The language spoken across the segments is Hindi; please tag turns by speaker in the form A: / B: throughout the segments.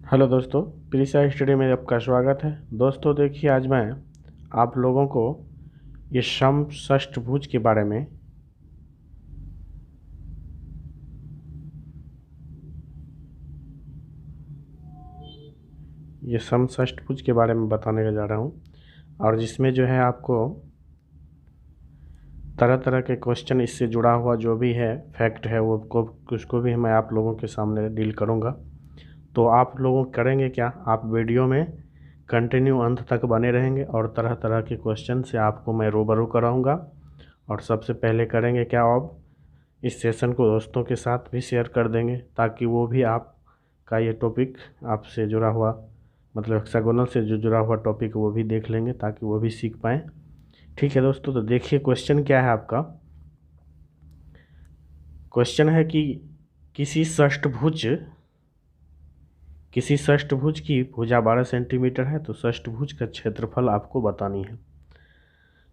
A: हेलो दोस्तों, प्रीसा स्टडी में आपका स्वागत है। दोस्तों देखिए, आज मैं आप लोगों को ये समषष्ठभुज के बारे में बताने का जा रहा हूँ, और जिसमें जो है आपको तरह तरह के क्वेश्चन इससे जुड़ा हुआ जो भी है फैक्ट है वो उसको भी मैं आप लोगों के सामने डील करूँगा। तो आप लोगों करेंगे क्या, आप वीडियो में कंटिन्यू अंत तक बने रहेंगे और तरह तरह के क्वेश्चन से आपको मैं रूबरू कराऊंगा। और सबसे पहले करेंगे क्या, आप इस सेशन को दोस्तों के साथ भी शेयर कर देंगे ताकि वो भी आपका ये टॉपिक आपसे जुड़ा हुआ, मतलब हेक्सागोनल से जो जुड़ा हुआ टॉपिक वो भी देख लेंगे ताकि वो भी सीख पाएँ। ठीक है दोस्तों, तो देखिए क्वेश्चन क्या है आपका। क्वेश्चन है कि किसी षष्ठभुज की भुजा 12 सेंटीमीटर है, तो षष्ठभुज का क्षेत्रफल आपको बतानी है।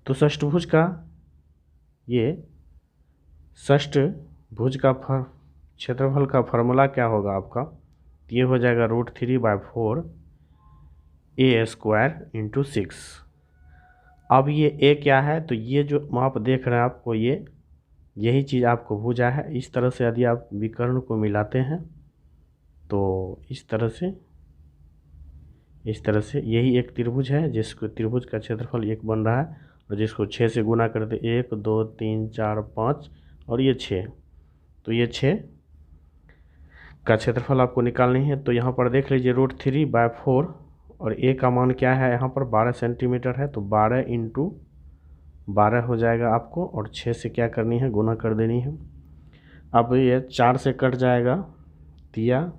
A: तो षष्ठभुज का ये षष्ठभुज का क्षेत्रफल का फॉर्मूला क्या होगा आपका, ये हो जाएगा √3/4 a² × 6। अब ये a क्या है, तो ये जो आप देख रहे हैं आपको यही चीज़ आपको भुजा है। इस तरह से यदि आप विकर्ण को मिलाते हैं तो इस तरह से यही एक त्रिभुज है, जिसको त्रिभुज का क्षेत्रफल 1 बन रहा है, और जिसको 6 से गुना करते 1 2 3 4 5 और ये 6, तो ये 6 का क्षेत्रफल आपको निकालनी है। तो यहाँ पर देख लीजिए √3/4 और a का मान क्या है, यहाँ पर 12 सेंटीमीटर है, तो 12 × 12 हो जाएगा आपको, और 6 से क्या करनी है, गुना कर देनी है। अब ये 4 से कट जाएगा तिया,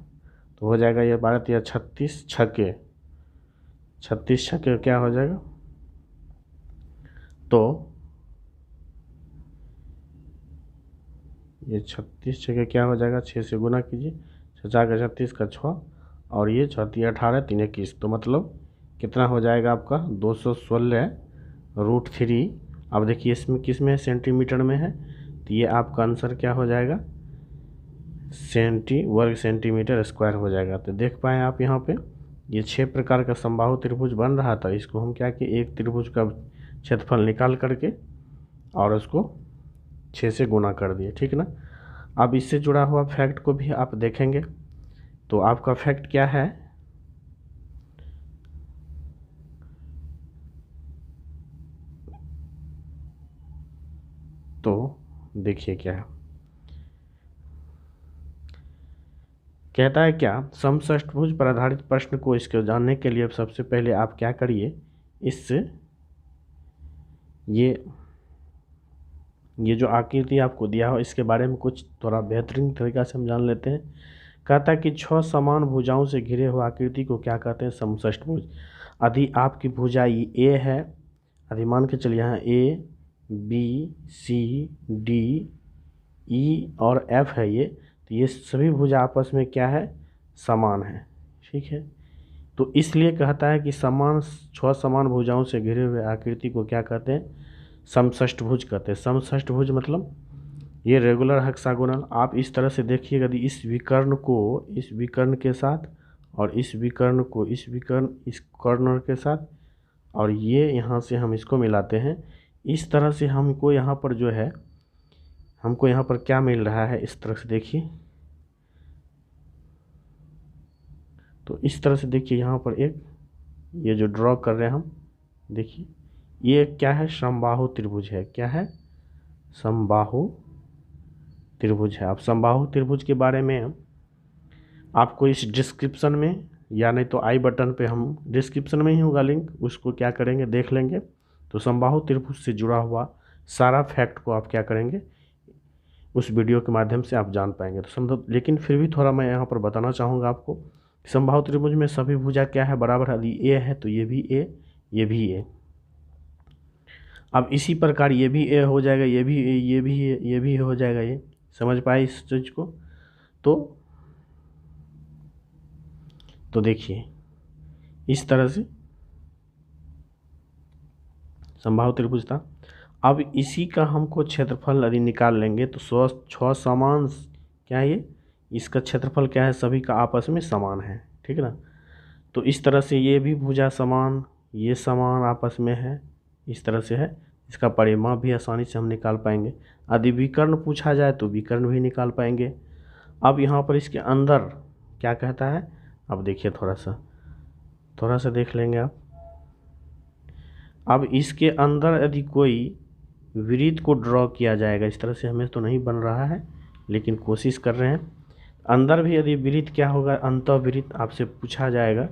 A: तो हो जाएगा ये 12 तिया 36, 36 छक्के क्या हो जाएगा, तो ये 36 छक्के क्या हो जाएगा, 6 से गुना कीजिए, 4 का 36 का 6, और ये 6 तिया 18 3 21, तो मतलब कितना हो जाएगा आपका 216√3। अब देखिए इसमें किस में है, सेंटीमीटर में है, तो ये आपका आंसर क्या हो जाएगा, वर्ग सेंटीमीटर स्क्वायर हो जाएगा। तो देख पाएँ आप यहाँ पे ये 6 प्रकार का समबाहु त्रिभुज बन रहा था। इसको हम क्या कि एक त्रिभुज का क्षेत्रफल निकाल करके और उसको 6 से गुना कर दिए, ठीक ना। अब इससे जुड़ा हुआ फैक्ट को भी आप देखेंगे, तो आपका फैक्ट क्या है, तो देखिए क्या है, कहता है क्या, समषष्ठभुज पर आधारित प्रश्न को इसको जानने के लिए सबसे पहले आप क्या करिए, इससे ये जो आकृति आपको दिया हो इसके बारे में कुछ थोड़ा बेहतरीन तरीका से हम जान लेते हैं। कहता है कि 6 समान भुजाओं से घिरे हुए आकृति को क्या कहते हैं, समषष्ठभुज। यदि आपकी भुजा ए है, यदि मान के चलिए यहाँ A B C D E और F है ये, तो ये सभी भुजा आपस में क्या है, समान है, ठीक है। तो इसलिए कहता है कि 6 समान भुजाओं से घिरे हुए आकृति को क्या कहते हैं, समषष्ठभुज कहते हैं। समषष्ठभुज मतलब ये रेगुलर हेक्सागोनल। आप इस तरह से देखिए, यदि इस विकर्ण को इस विकर्ण के साथ और इस विकर्ण को इस कॉर्नर के साथ, और ये यहाँ से हम इसको मिलाते हैं, इस तरह से हमको यहाँ पर जो है, हमको यहाँ पर क्या मिल रहा है, इस तरह से देखिए, तो इस तरह से देखिए यहाँ पर एक ये जो ड्रॉ कर रहे हैं हम, देखिए ये क्या है, समबाहु त्रिभुज है। क्या है, समबाहु त्रिभुज है। अब समबाहु त्रिभुज के बारे में आपको इस डिस्क्रिप्शन में, या नहीं तो आई बटन पे, हम डिस्क्रिप्शन में ही होगा लिंक, उसको क्या करेंगे, देख लेंगे। तो समबाहु त्रिभुज से जुड़ा हुआ सारा फैक्ट को आप क्या करेंगे, उस वीडियो के माध्यम से आप जान पाएंगे। तो समझो, लेकिन फिर भी थोड़ा मैं यहाँ पर बताना चाहूँगा आपको, समबाहु त्रिभुज में सभी भुजा क्या है, बराबर है। यदि ए है तो ये भी ए, ये भी ए। अब इसी प्रकार ये भी ए हो जाएगा, ये भी ए, ये भी ए, ये भी हो जाएगा। ये समझ पाए इस चीज़ को। तो देखिए इस तरह से समबाहु त्रिभुज था। अब इसी का हमको क्षेत्रफल यदि निकाल लेंगे तो 6 समान क्या है, ये इसका क्षेत्रफल क्या है, सभी का आपस में समान है, ठीक है ना। तो इस तरह से ये भी भुजा समान, ये समान आपस में है, इस तरह से है। इसका परिमाप भी आसानी से हम निकाल पाएंगे। यदि विकर्ण पूछा जाए तो विकर्ण भी निकाल पाएंगे। अब यहाँ पर इसके अंदर क्या कहता है, अब देखिए थोड़ा सा देख लेंगे आप। अब इसके अंदर यदि कोई वृत्त को ड्रॉ किया जाएगा, इस तरह से हमें तो नहीं बन रहा है लेकिन कोशिश कर रहे हैं। अंदर भी यदि वृत्त क्या होगा, अंतःवृत्त आपसे पूछा जाएगा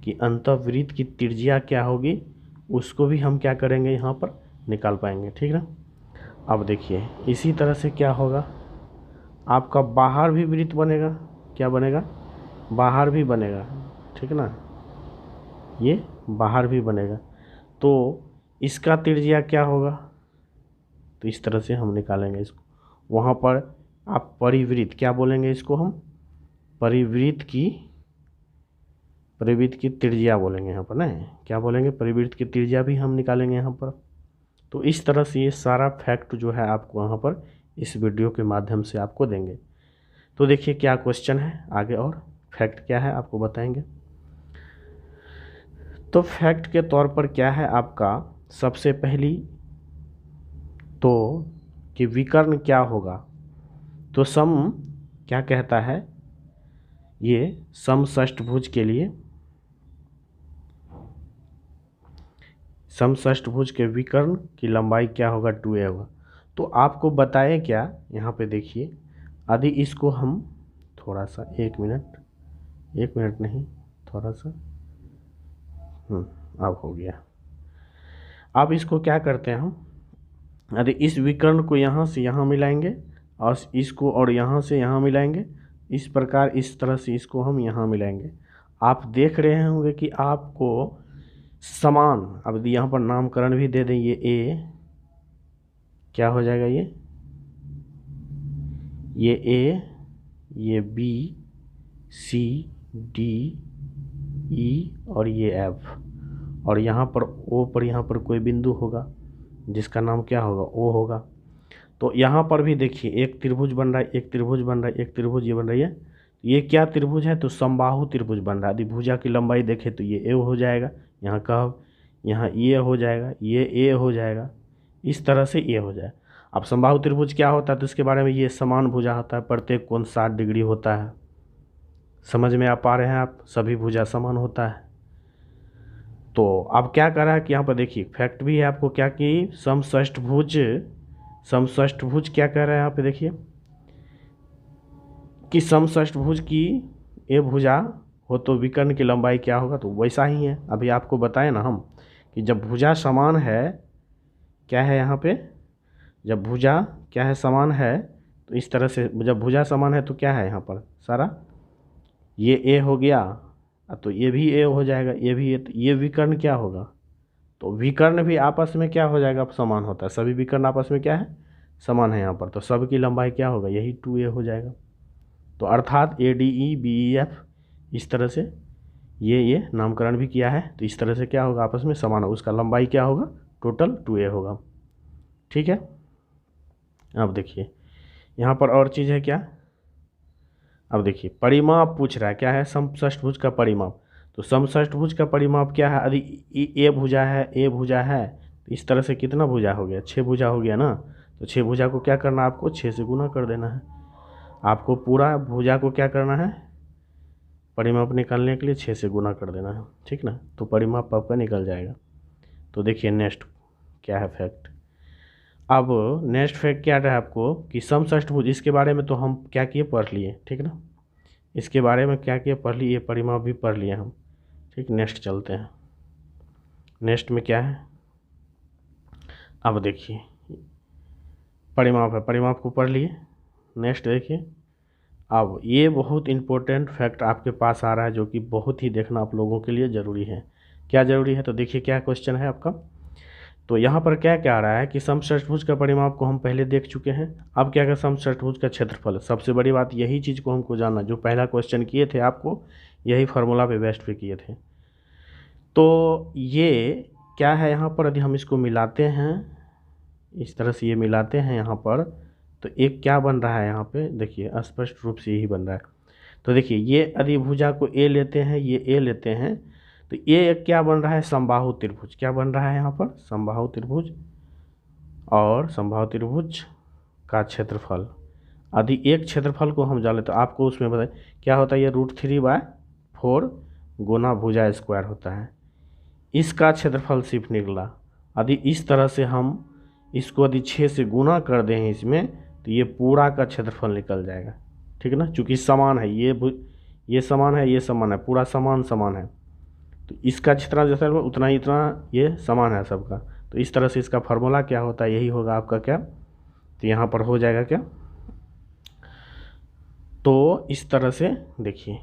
A: कि अंतःवृत्त की त्रिज्या क्या होगी, उसको भी हम क्या करेंगे यहाँ पर निकाल पाएंगे, ठीक ना। अब देखिए इसी तरह से क्या होगा, आपका बाहर भी वृत्त बनेगा, क्या बनेगा, बाहर भी बनेगा, ठीक ना, ये बाहर भी बनेगा। तो इसका त्रिज्या क्या होगा, तो इस तरह से हम निकालेंगे इसको। वहाँ पर आप परिवृत्त क्या बोलेंगे इसको, हम परिवृत्त की त्रिज्या बोलेंगे यहाँ पर ना, क्या बोलेंगे, परिवृत्त की त्रिज्या भी हम निकालेंगे यहाँ पर। तो इस तरह से ये सारा फैक्ट जो है आपको यहाँ पर इस वीडियो के माध्यम से आपको देंगे। तो देखिए क्या क्वेश्चन है आगे और फैक्ट क्या है आपको बताएंगे। तो फैक्ट के तौर पर क्या है आपका, सबसे पहली तो कि विकर्ण क्या होगा, तो सम क्या कहता है, ये समषष्ठभुज के लिए, समषष्ठभुज के विकर्ण की लंबाई क्या होगा, 2a होगा। तो आपको बताए क्या, यहाँ पे देखिए, यदि इसको हम थोड़ा सा, एक मिनट नहीं, थोड़ा सा, अब हो गया। अब इसको क्या करते हैं हम, यदि इस विकर्ण को यहाँ से यहाँ मिलाएंगे और इसको और यहाँ से यहाँ मिलाएंगे, इस प्रकार इस तरह से इसको हम यहाँ मिलाएंगे। आप देख रहे होंगे कि आपको समान, अब यहाँ पर नामकरण भी दे दें, ये ए क्या हो जाएगा, ये ए, ये बी, सी, डी, ई और ये एफ, और यहाँ पर ओ पर यहाँ पर कोई बिंदु होगा जिसका नाम क्या होगा, ओ होगा। तो यहाँ पर भी देखिए एक त्रिभुज बन रहा है, एक त्रिभुज बन रहा है, एक त्रिभुज ये बन रही है। ये क्या त्रिभुज है, तो समबाहु त्रिभुज बन रहा है। यदि भुजा की लंबाई देखें तो ये ए हो जाएगा, यहाँ कब, यहाँ ये हो जाएगा, ये ए हो जाएगा, इस तरह से ये हो जाए। अब समबाहु त्रिभुज क्या होता है, तो इसके बारे में, ये समान भुजा होता है, प्रत्येक कोण 60 डिग्री होता है। समझ में आ पा रहे हैं आप, सभी भुजा समान होता है। तो अब क्या कर रहा है कि यहाँ पर देखिए फैक्ट भी है आपको क्या, कि समषष्ठभुज क्या कह रहा है यहाँ पे देखिए, कि समषष्ठभुज की ए भुजा हो तो विकर्ण की लंबाई क्या होगा, तो वैसा ही है। अभी आपको बताएं ना हम कि जब भुजा समान है, क्या है यहाँ पे, जब भुजा क्या है, समान है, तो इस तरह से जब भुजा समान है तो क्या है यहाँ पर सारा, ये ए हो गया, तो ये भी ए हो जाएगा, ये भी ए, तो ये विकर्ण क्या होगा, तो विकर्ण भी आपस में क्या हो जाएगा, समान होता है। सभी विकर्ण आपस में क्या है, समान है यहाँ पर, तो सब की लंबाई क्या होगा, यही 2a हो जाएगा। तो अर्थात ADE BEF इस तरह से ये नामकरण भी किया है, तो इस तरह से क्या होगा, आपस में समान होगा, उसका लंबाई क्या होगा, टोटल 2a होगा, ठीक है। अब देखिए यहाँ पर और चीज़ है क्या, अब देखिए परिमाप पूछ रहा है, क्या है, समषष्ठभुज का परिमाप। तो समषष्ठभुज का परिमाप क्या है, यदि ए भुजा है, तो इस तरह से कितना भुजा हो गया, 6 भुजा हो गया ना। तो 6 भुजा को क्या करना है, आपको 6 से गुना कर देना है। आपको पूरा भुजा को क्या करना है, परिमाप निकालने के लिए 6 से गुना कर देना है, ठीक ना। तो परिमाप आपका निकल जाएगा। तो देखिए नेक्स्ट क्या है फैक्ट। अब नेक्स्ट फैक्ट क्या है आपको, कि समषष्ठभुज, इसके बारे में तो हम क्या किए, पढ़ लिए, ठीक ना। इसके बारे में क्या किए, पढ़ लिए, परिमाप भी पढ़ लिए हम, ठीक। नेक्स्ट चलते हैं, नेक्स्ट में क्या है, अब देखिए परिमाप है, परिमाप को पढ़ लिए। नेक्स्ट देखिए, अब ये बहुत इम्पोर्टेंट फैक्ट आपके पास आ रहा है, जो कि बहुत ही देखना आप लोगों के लिए ज़रूरी है। क्या ज़रूरी है, तो देखिए क्या क्वेश्चन है आपका। तो यहाँ पर क्या क्या आ रहा है कि समषष्ठभुज का परिमाप को हम पहले देख चुके हैं। अब क्या समषष्ठभुज का क्षेत्रफल, सबसे बड़ी बात यही चीज़ को हमको जानना, जो पहला क्वेश्चन किए थे आपको यही फार्मूला पे बेस्ट पे किए थे। तो ये क्या है यहाँ पर, यदि हम इसको मिलाते हैं, इस तरह से ये मिलाते हैं यहाँ पर, तो एक क्या बन रहा है यहाँ पे देखिए, स्पष्ट रूप से यही बन रहा है। तो देखिए ये यदि भुजा को ए लेते हैं, ये ए लेते हैं, तो ये क्या बन रहा है, समबाहु त्रिभुज। क्या बन रहा है यहाँ पर, समबाहु त्रिभुज। और समबाहु त्रिभुज का क्षेत्रफल, यदि एक क्षेत्रफल को हम जान ले तो आपको उसमें बताएं क्या होता है, ये √3/4 गुना भुजा स्क्वायर होता है। इसका क्षेत्रफल सिर्फ निकला। यदि इस तरह से हम इसको यदि 6 से गुना कर दें इसमें, तो ये पूरा का क्षेत्रफल निकल जाएगा। ठीक है ना, चूँकि समान है, ये समान है, ये समान है, पूरा समान समान है, तो इसका जितना जैसा उतना ही इतना ये समान है सबका। तो इस तरह से इसका फार्मूला क्या होता है, यही होगा आपका क्या, तो यहाँ पर हो जाएगा क्या, तो इस तरह से देखिए,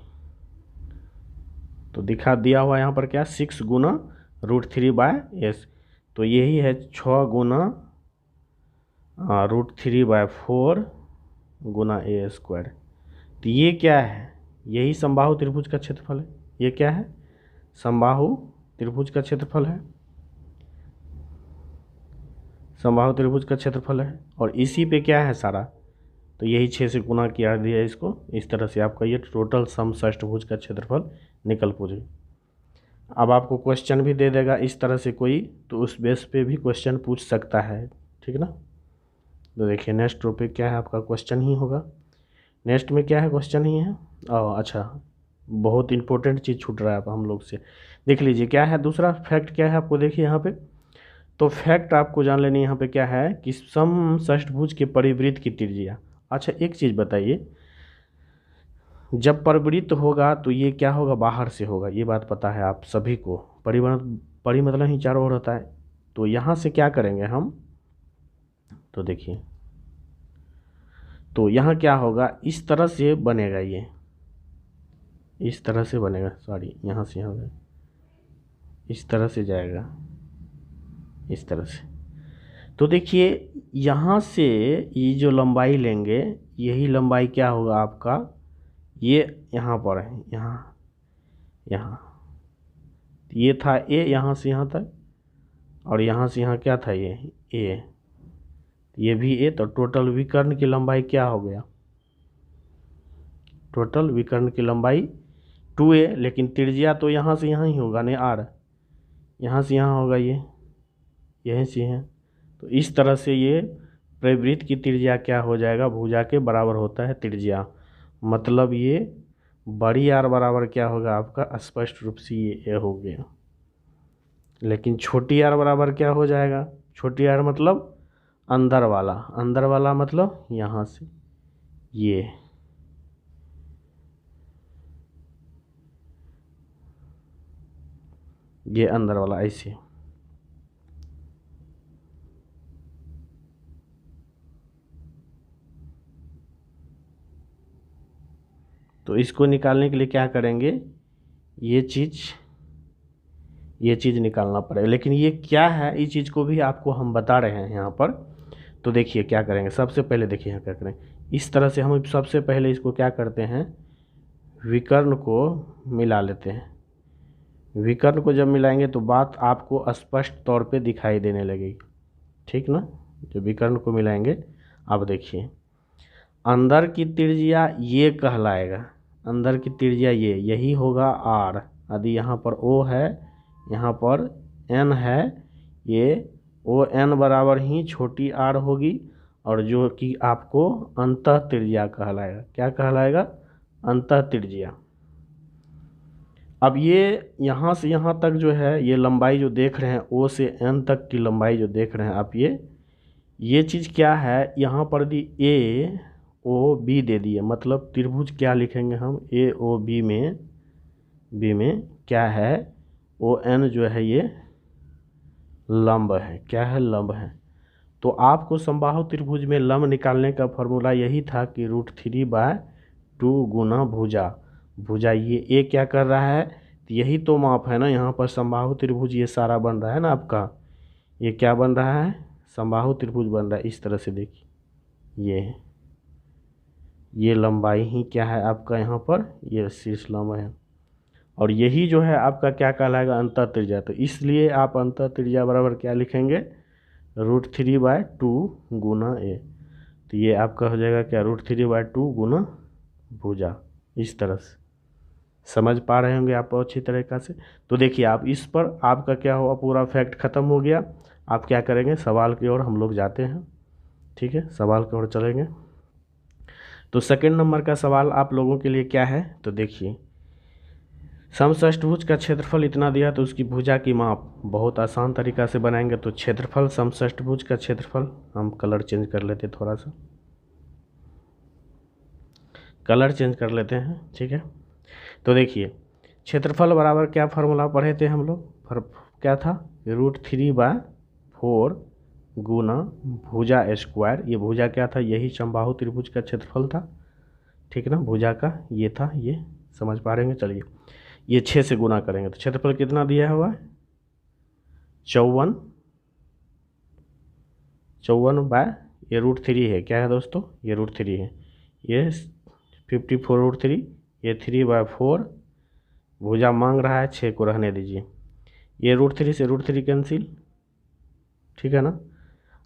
A: तो दिखा दिया हुआ यहाँ पर क्या, 6 गुना √3/s, तो यही है 6 गुना √3/4 गुना a²। तो ये क्या है, यही समबाहु त्रिभुज का क्षेत्रफल है। ये क्या है, समबाहु त्रिभुज का क्षेत्रफल है, समबाहु त्रिभुज का क्षेत्रफल है। और इसी पे क्या है सारा, तो यही 6 से गुना किया दिया इसको, इस तरह से आपका ये टोटल समषष्ठभुज का क्षेत्रफल निकल पूरे। अब आपको क्वेश्चन भी दे देगा इस तरह से कोई, तो उस बेस पे भी क्वेश्चन पूछ सकता है। ठीक ना, तो देखिए नेक्स्ट टॉपिक क्या है आपका, क्वेश्चन ही होगा। नेक्स्ट में क्या है, क्वेश्चन ही है। अच्छा, बहुत इंपॉर्टेंट चीज़ छूट रहा है अब हम लोग से, देख लीजिए क्या है दूसरा फैक्ट क्या है आपको, देखिए यहाँ पे। तो फैक्ट आपको जान लेनी यहाँ पे क्या है कि समषष्ठभुज के परिवृत्त की त्रिज्या। अच्छा एक चीज़ बताइए, जब परिवृत्त होगा तो ये क्या होगा, बाहर से होगा, ये बात पता है आप सभी को। परि मतलब ही चारों ओर होता है। तो यहाँ से क्या करेंगे हम, तो देखिए, तो यहाँ क्या होगा, इस तरह से बनेगा, ये इस तरह से बनेगा, सॉरी यहाँ से होगा, इस तरह से जाएगा, इस तरह से। तो देखिए यहाँ से ये जो लंबाई लेंगे, यही लंबाई क्या होगा आपका, ये यहाँ पर है, यहाँ ये था ए, यहाँ से यहाँ तक, और यहाँ से यहाँ क्या था, ये भी ए। तो टोटल विकर्ण की लंबाई क्या हो गया, टोटल विकर्ण की लंबाई 2a, लेकिन त्रिज्या तो यहाँ से यहाँ ही होगा नहीं, r यहाँ से यहाँ होगा, ये यहीं से है। तो इस तरह से ये परिवृत्त की त्रिज्या क्या हो जाएगा, भुजा के बराबर होता है त्रिज्या। मतलब ये बड़ी आर बराबर क्या होगा आपका, स्पष्ट रूप से ये हो गया। लेकिन छोटी आर बराबर क्या हो जाएगा, छोटी आर मतलब अंदर वाला मतलब यहाँ से ये अंदर वाला ऐसे। तो इसको निकालने के लिए क्या करेंगे, ये चीज़ निकालना पड़ेगा। लेकिन ये क्या है, इस चीज़ को भी आपको हम बता रहे हैं यहाँ पर। तो देखिए क्या करेंगे, सबसे पहले देखिए यहाँ क्या करें, इस तरह से हम सबसे पहले इसको क्या करते हैं, विकर्ण को मिला लेते हैं। विकर्ण को जब मिलाएंगे तो बात आपको स्पष्ट तौर पे दिखाई देने लगेगी। ठीक ना, जब विकर्ण को मिलाएंगे, अब देखिए अंदर की त्रिज्या ये कहलाएगा, अंदर की त्रिज्या यही होगा r। यदि यहाँ पर O है, यहाँ पर n है, ये ON बराबर ही छोटी r होगी, और जो कि आपको अंतः त्रिज्या कहलाएगा। क्या कहलाएगा, अंतः त्रिज्या। अब ये यहाँ से यहाँ तक जो है, ये लंबाई जो देख रहे हैं, O से N तक की लंबाई जो देख रहे हैं आप, ये चीज़ क्या है, यहाँ पर दी AOB दे दिए। मतलब त्रिभुज क्या लिखेंगे हम, AOB में क्या है, ON जो है ये लंब है। क्या है, लंब है। तो आपको समबाहु त्रिभुज में लंब निकालने का फॉर्मूला यही था कि √3/2 गुना भुजा ये ए क्या कर रहा है, तो यही तो माप है ना, यहाँ पर समबाहु त्रिभुज ये सारा बन रहा है ना आपका, ये क्या बन रहा है, समबाहु त्रिभुज बन रहा है। इस तरह से देखिए, ये लंबाई ही क्या है आपका, यहाँ पर ये शीर्ष लंब है, और यही जो है आपका क्या कहलाएगा, अंतः त्रिज्या। तो इसलिए आप अंतः त्रिज्या बराबर क्या लिखेंगे, √3/2 गुना ए। तो ये आपका हो जाएगा क्या, √3/2 गुना भुजा। इस तरह से समझ पा रहे होंगे आप अच्छी तरीक़ा से। तो देखिए आप इस पर आपका क्या हुआ, पूरा फैक्ट ख़त्म हो गया। आप क्या करेंगे, सवाल की ओर हम लोग जाते हैं। ठीक है, सवाल की ओर चलेंगे। तो सेकंड नंबर का सवाल आप लोगों के लिए क्या है, तो देखिए समषष्ठभुज का क्षेत्रफल इतना दिया तो उसकी भुजा की माप बहुत आसान तरीक़ा से बनाएंगे। तो क्षेत्रफल, समषष्ठभुज का क्षेत्रफल, हम कलर चेंज कर लेते, थोड़ा सा कलर चेंज कर लेते हैं। ठीक है, तो देखिए क्षेत्रफल बराबर क्या फार्मूला पढ़े थे हम लोग, क्या था, √3/4 गुना भुजा स्क्वायर। ये भुजा क्या था, यही समबाहु त्रिभुज का क्षेत्रफल था। ठीक ना, भुजा का ये था, ये समझ पा रहे हैं। चलिए ये 6 से गुना करेंगे तो क्षेत्रफल कितना दिया हुआ है, 54 ये √3 है, क्या है दोस्तों, ये √3 है, ये 54 √3, ये 3/4, भुजा मांग रहा है 6 को रहने दीजिए। ये √3 से √3 कैंसिल, ठीक है ना।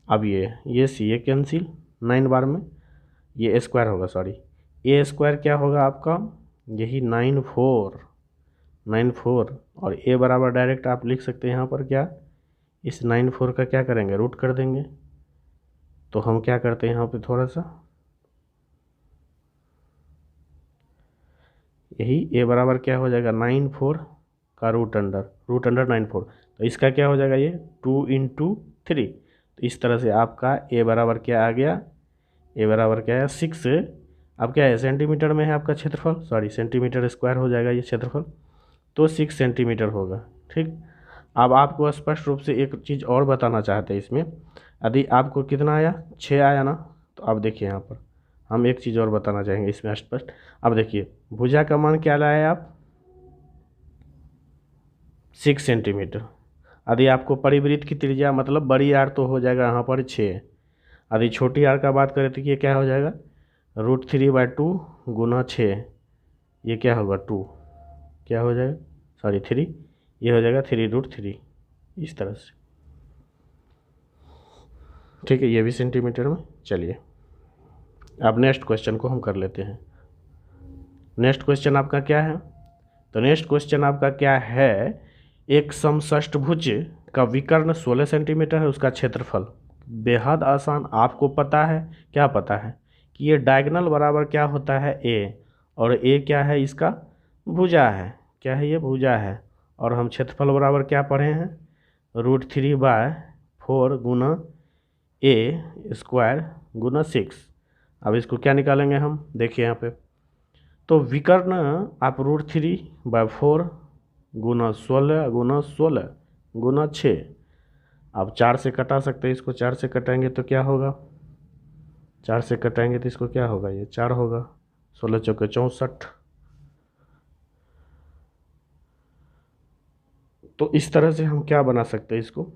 A: अब ये कैंसिल 9 बार में, ये स्क्वायर होगा, सॉरी ए स्क्वायर क्या होगा आपका, यही 94 और ए बराबर डायरेक्ट आप लिख सकते हैं यहाँ पर क्या, इस 94 का क्या करेंगे, रूट कर देंगे। तो हम क्या करते हैं यहाँ पे थोड़ा सा, यही ए बराबर क्या हो जाएगा, 94 का रूट अंडर 94। तो इसका क्या हो जाएगा, ये 2 × 3। तो इस तरह से आपका ए बराबर क्या आ गया, ए बराबर क्या है 6। अब क्या है, सेंटीमीटर में है आपका क्षेत्रफल, सॉरी सेंटीमीटर स्क्वायर हो जाएगा ये क्षेत्रफल, तो 6 सेंटीमीटर होगा। ठीक, अब आपको स्पष्ट रूप से एक चीज़ और बताना चाहते हैं इसमें, यदि आपको कितना आया, 6 आया ना, तो अब देखिए यहाँ पर हम एक चीज़ और बताना चाहेंगे इसमें स्पष्ट। अब देखिए भुजा का मान क्या लाए आप, 6 सेंटीमीटर। यदि आपको परिवृत्त की त्रिज्या मतलब बड़ी आर तो हो जाएगा यहाँ पर 6, यदि छोटी आर का बात करें तो ये क्या हो जाएगा, √3/2 गुना 6, ये क्या होगा 2, क्या हो जाएगा, सॉरी 3, ये हो जाएगा 3√3, इस तरह से। ठीक है, ये भी सेंटीमीटर में। चलिए अब नेक्स्ट क्वेश्चन को हम कर लेते हैं। नेक्स्ट क्वेश्चन आपका क्या है, तो नेक्स्ट क्वेश्चन आपका क्या है, एक समषष्ठभुज का विकर्ण 16 सेंटीमीटर है, उसका क्षेत्रफल। बेहद आसान, आपको पता है, क्या पता है कि ये डायगोनल बराबर क्या होता है, ए, और ए क्या है, इसका भुजा है, क्या है, ये भुजा है। और हम क्षेत्रफल बराबर क्या पढ़े हैं, √3/4 गुना ए स्क्वायर गुना 6। अब इसको क्या निकालेंगे हम, देखिए यहाँ पे, तो विकर्ण आप √3/4 गुना 16 गुना 16 गुना 6, आप 4 से कटा सकते हैं, इसको 4 से कटाएंगे तो क्या होगा, 4 से कटाएंगे तो इसको क्या होगा, ये 4 होगा, 16 चौके 64। तो इस तरह से हम क्या बना सकते हैं इसको,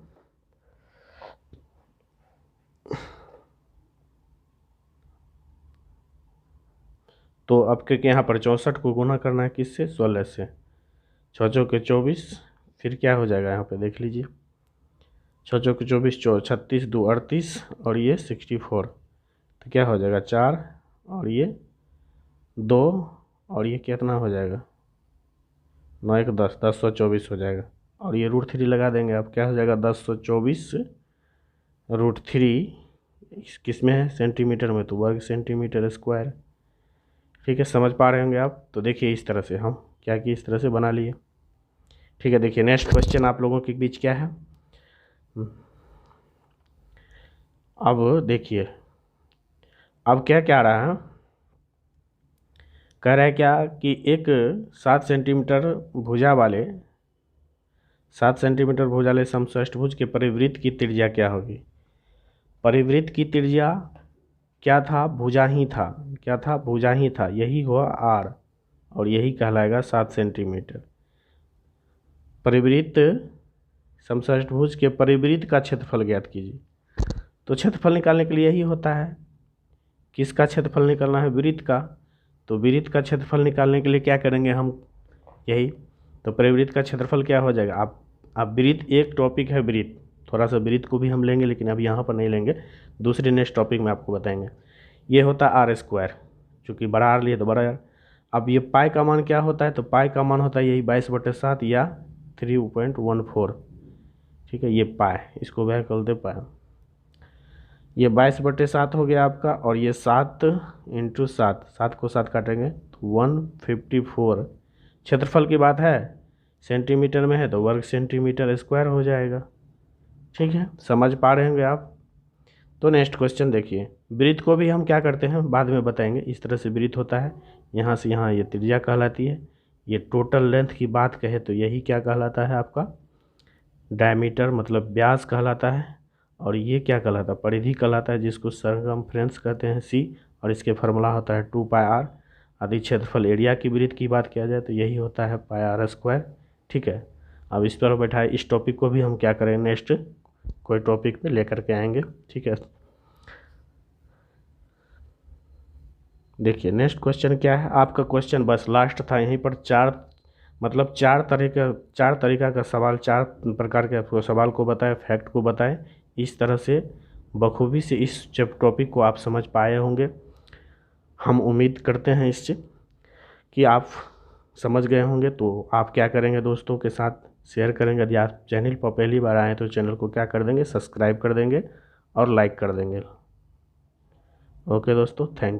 A: तो अब क्योंकि यहाँ पर 64 को गुना करना है किससे, 16 से, 6 चौके 24, फिर क्या हो जाएगा यहाँ पे देख लीजिए, 6 चौके 24, 36 2 38 और ये 64, तो क्या हो जाएगा 4 और ये 2 और ये कितना हो जाएगा, 9 1 10, 1024 हो जाएगा। और ये √3 लगा देंगे, अब क्या हो जाएगा 1024 √3, किस में है, सेंटीमीटर में, तो वर्ग सेंटीमीटर स्क्वायर। ठीक है, समझ पा रहे होंगे आप। तो देखिए इस तरह से हम क्या किए, इस तरह से बना लिए। ठीक है, देखिए नेक्स्ट क्वेश्चन आप लोगों के बीच क्या है, अब देखिए अब क्या क्या रहा है, कह रहा है क्या कि एक 7 सेंटीमीटर भुजा वाले 7 सेंटीमीटर भुजा वाले समषष्ठभुज के परिवृत्त की त्रिज्या क्या होगी। परिवृत्त की त्रिज्या क्या था, भुजा ही था, क्या था, भुजा ही था, यही हुआ आर, और यही कहलाएगा 7 सेंटीमीटर। परिवृत्त समषष्ठभुज के परिवृत्त का क्षेत्रफल ज्ञात कीजिए। तो क्षेत्रफल निकालने के लिए यही होता है, किसका क्षेत्रफल निकालना है, वृत्त का। तो वृत्त का क्षेत्रफल निकालने के लिए क्या करेंगे हम, यही, तो परिवृत्त का क्षेत्रफल क्या हो जाएगा, आप वृत्त एक टॉपिक है, वृत्त, थोड़ा सा वृत्त को भी हम लेंगे लेकिन अभी यहाँ पर नहीं लेंगे, दूसरे नेक्स्ट टॉपिक में आपको बताएंगे। ये होता आर स्क्वायर, चूँकि बड़ा आर लिए तो बड़ा आर। अब ये पाई का मान क्या होता है, तो पाई का मान होता है यही 22/7 या 3.14। ठीक है, ये पाई, इसको वह कर दे पाई। ये 22/7 हो गया आपका, और ये 7 × 7, 7 को 7 काटेंगे तो 154। क्षेत्रफल की बात है, सेंटीमीटर में है तो वर्ग सेंटीमीटर स्क्वायर हो जाएगा। ठीक है, समझ पा रहे होंगे आप। तो नेक्स्ट क्वेश्चन देखिए, वृत्त को भी हम क्या करते हैं बाद में बताएंगे। इस तरह से वृत्त होता है, यहाँ से यहाँ ये त्रिज्या कहलाती है। ये टोटल लेंथ की बात कहे तो यही क्या कहलाता है आपका, डायमीटर मतलब व्यास कहलाता है। और ये क्या कहलाता है, परिधि कहलाता है, जिसको सरकमफ्रेंस कहते हैं सी, और इसके फार्मूला होता है 2πr। यदि क्षेत्रफल एरिया की वृत्त की बात किया जाए तो यही होता है πr²। ठीक है, अब इस पर बैठाए, इस टॉपिक को भी हम क्या करेंगे नेक्स्ट कोई टॉपिक पे लेकर के आएंगे। ठीक है, देखिए नेक्स्ट क्वेश्चन क्या है आपका। क्वेश्चन बस लास्ट था, यहीं पर चार तरीका का सवाल, 4 प्रकार के आपको सवाल को बताए, फैक्ट को बताए। इस तरह से बखूबी से इस जब टॉपिक को आप समझ पाए होंगे। हम उम्मीद करते हैं इससे कि आप समझ गए होंगे। तो आप क्या करेंगे, दोस्तों के साथ शेयर करेंगे। यदि आप चैनल पर पहली बार आए तो चैनल को क्या कर देंगे, सब्सक्राइब कर देंगे और लाइक कर देंगे। ओके दोस्तों, थैंक यू।